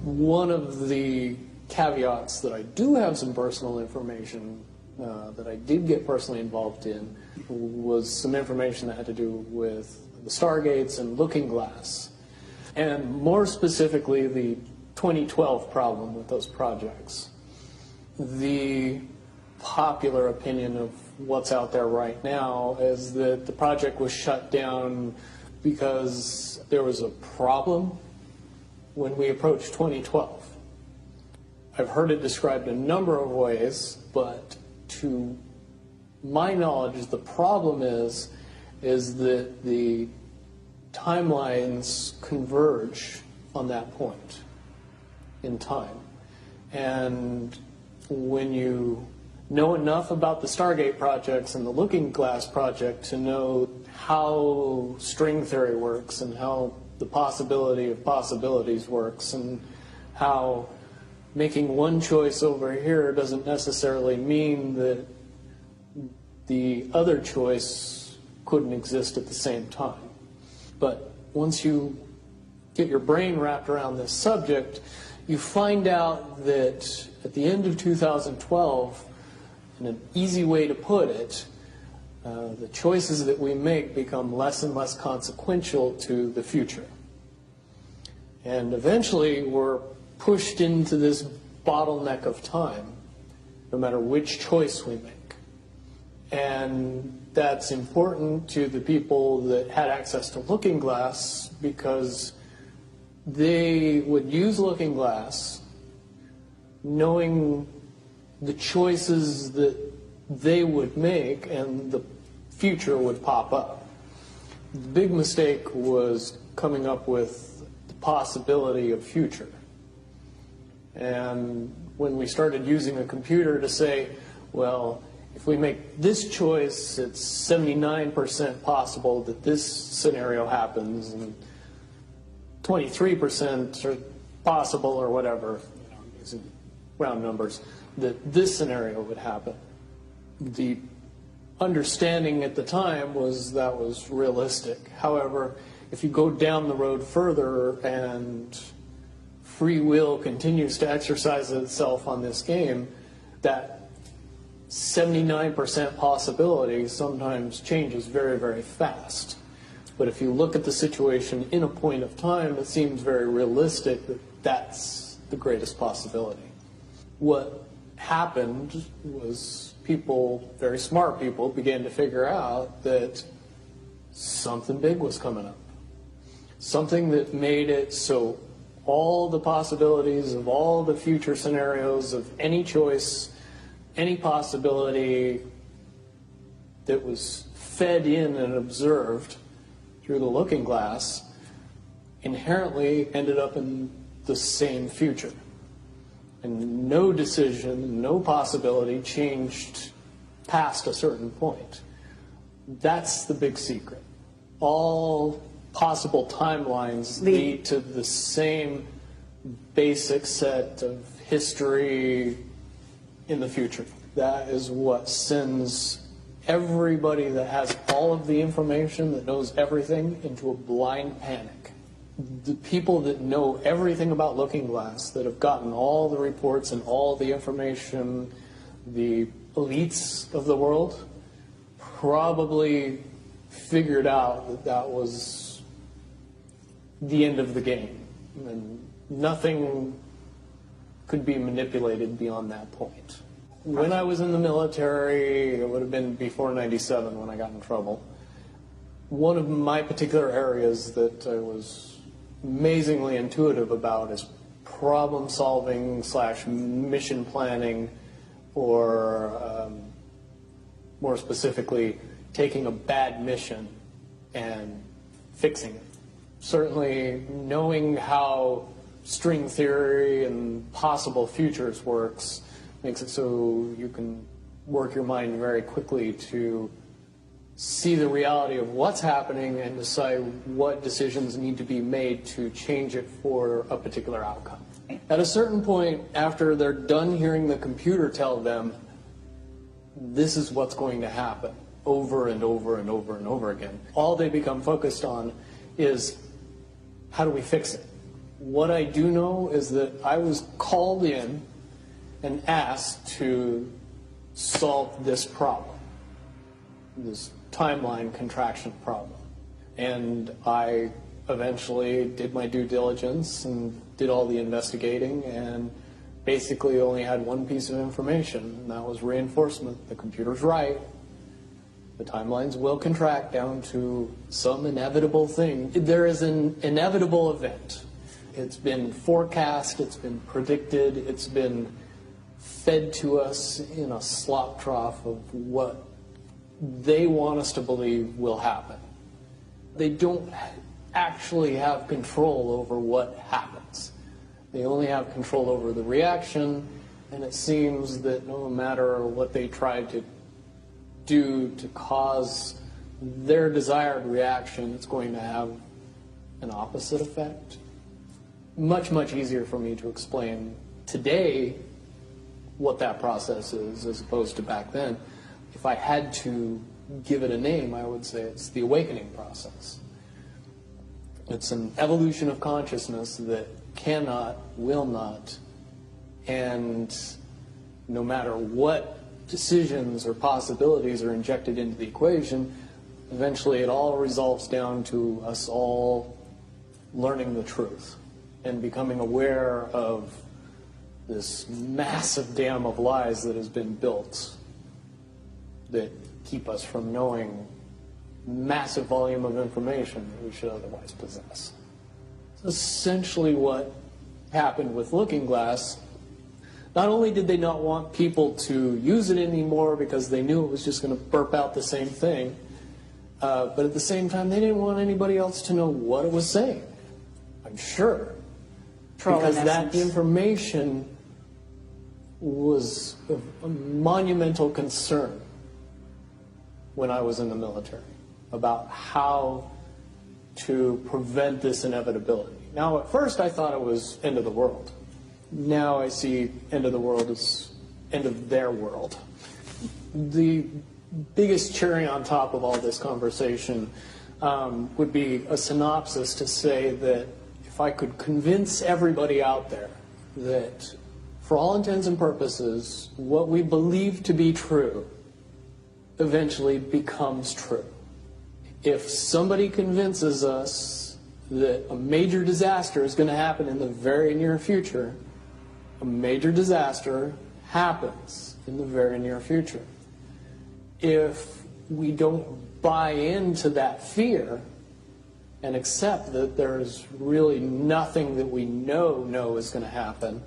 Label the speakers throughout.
Speaker 1: One of the caveats that I do have some personal information that I did get personally involved in was some information that had to do with the Stargates and Looking Glass, and more specifically the 2012 problem with those projects. The popular opinion of what's out there right now is that the project was shut down because there was a problem when we approached 2012. I've heard it described a number of ways, but to my knowledge, the problem is that the timelines converge on that point in time. And when you know enough about the Stargate projects and the Looking Glass project to know how string theory works and how the possibility of possibilities works and how making one choice over here doesn't necessarily mean that the other choice couldn't exist at the same time. But once you get your brain wrapped around this subject, you find out that at the end of 2012, in an easy way to put it, the choices that we make become less and less consequential to the future. And eventually we're pushed into this bottleneck of time, no matter which choice we make. And that's important to the people that had access to Looking Glass because they would use Looking Glass knowing the choices that they would make and the future would pop up. The big mistake was coming up with the possibility of future. And when we started using a computer to say, well, if we make this choice, it's 79% possible that this scenario happens, and 23% are possible, or whatever, using round numbers, that this scenario would happen. The understanding at the time was that was realistic. However, if you go down the road further and free will continues to exercise itself on this game, that 79% possibility sometimes changes very, very fast. But if you look at the situation in a point of time, it seems very realistic that that's the greatest possibility. What happened was people, very smart people, began to figure out that something big was coming up. Something that made it so all the possibilities of all the future scenarios of any choice, any possibility that was fed in and observed through the Looking Glass inherently ended up in the same future. And no decision, no possibility changed past a certain point. That's the big secret. All possible timelines lead to the same basic set of history in the future. That is what sends everybody that has all of the information, that knows everything, into a blind panic. The people that know everything about Looking Glass, that have gotten all the reports and all the information, the elites of the world, probably figured out that that was the end of the game, and nothing could be manipulated beyond that point. When I was in the military, it would have been before '97 when I got in trouble. One of my particular areas that I was amazingly intuitive about is problem solving / mission planning, or more specifically, taking a bad mission and fixing it. Certainly knowing how string theory and possible futures works makes it so you can work your mind very quickly to see the reality of what's happening and decide what decisions need to be made to change it for a particular outcome. At a certain point, after they're done hearing the computer tell them this is what's going to happen over and over and over and over again, all they become focused on is, how do we fix it? What I do know is that I was called in and asked to solve this problem, this timeline contraction problem. And I eventually did my due diligence and did all the investigating and basically only had one piece of information, and that was reinforcement. The computer's right. The timelines will contract down to some inevitable thing. There is an inevitable event. It's been forecast, it's been predicted, it's been fed to us in a slop trough of what they want us to believe will happen. They don't actually have control over what happens. They only have control over the reaction, and it seems that no matter what they try to do to cause their desired reaction, it's going to have an opposite effect. Much, much easier for me to explain today what that process is as opposed to back then. If I had to give it a name, I would say it's the awakening process. It's an evolution of consciousness that cannot, will not, and no matter what decisions or possibilities are injected into the equation, eventually it all resolves down to us all learning the truth and becoming aware of this massive dam of lies that has been built that keep us from knowing massive volume of information that we should otherwise possess. Essentially what happened with Looking Glass, not only did they not want people to use it anymore because they knew it was just going to burp out the same thing, but at the same time they didn't want anybody else to know what it was saying, I'm sure. Because that information was a monumental concern when I was in the military about how to prevent this inevitability. Now, at first I thought it was end of the world. Now I see end of the world as end of their world. The biggest cherry on top of all this conversation would be a synopsis to say that if I could convince everybody out there that for all intents and purposes, what we believe to be true eventually becomes true. If somebody convinces us that a major disaster is going to happen in the very near future, a major disaster happens in the very near future. If we don't buy into that fear and accept that there's really nothing that we know is going to happen,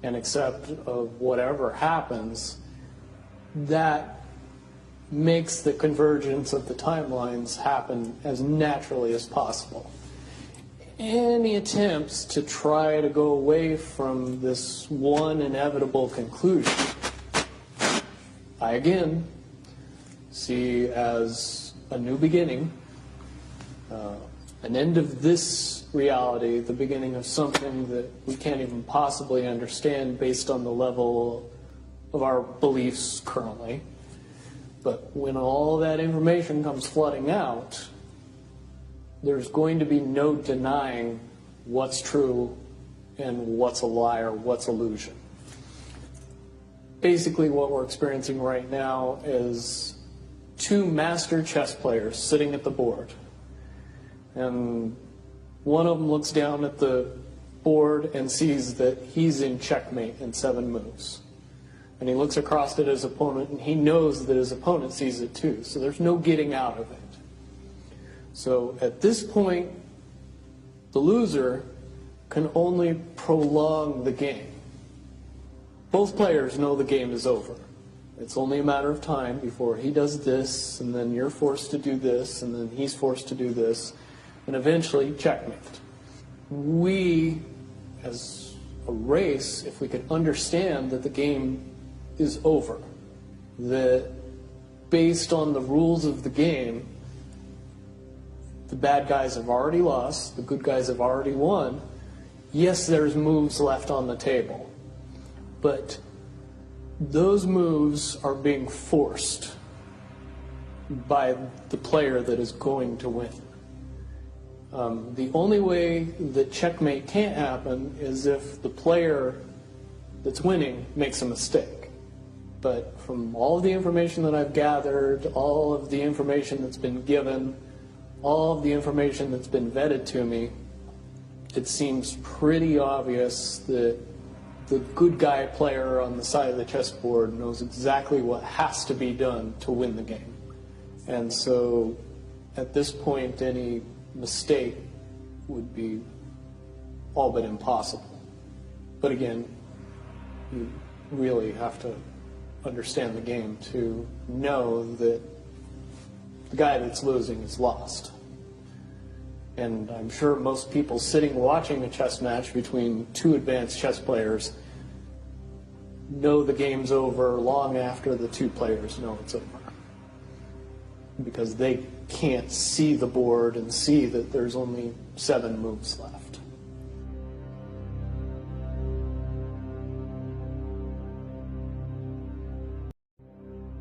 Speaker 1: and accept of whatever happens, that makes the convergence of the timelines happen as naturally as possible. Any attempts to try to go away from this one inevitable conclusion, I again see as a new beginning, an end of this reality, the beginning of something that we can't even possibly understand based on the level of our beliefs currently. But when all that information comes flooding out, there's going to be no denying what's true and what's a lie or what's illusion. Basically what we're experiencing right now is two master chess players sitting at the board. And one of them looks down at the board and sees that he's in checkmate in 7 moves. And he looks across at his opponent, and he knows that his opponent sees it too. So there's no getting out of it. So at this point, the loser can only prolong the game. Both players know the game is over. It's only a matter of time before he does this, and then you're forced to do this, and then he's forced to do this, and eventually checkmate. We, as a race, if we could understand that the game is over, that based on the rules of the game, the bad guys have already lost, the good guys have already won. Yes, there's moves left on the table, but those moves are being forced by the player that is going to win. The only way that checkmate can't happen is if the player that's winning makes a mistake. But from all of the information that I've gathered, all of the information that's been given, all of the information that's been vetted to me, it seems pretty obvious that the good guy player on the side of the chessboard knows exactly what has to be done to win the game. And so at this point, any mistake would be all but impossible. But again, you really have to understand the game to know that the guy that's losing is lost. And I'm sure most people sitting watching a chess match between two advanced chess players know the game's over long after the two players know it's over. Because they can't see the board and see that there's only 7 moves left.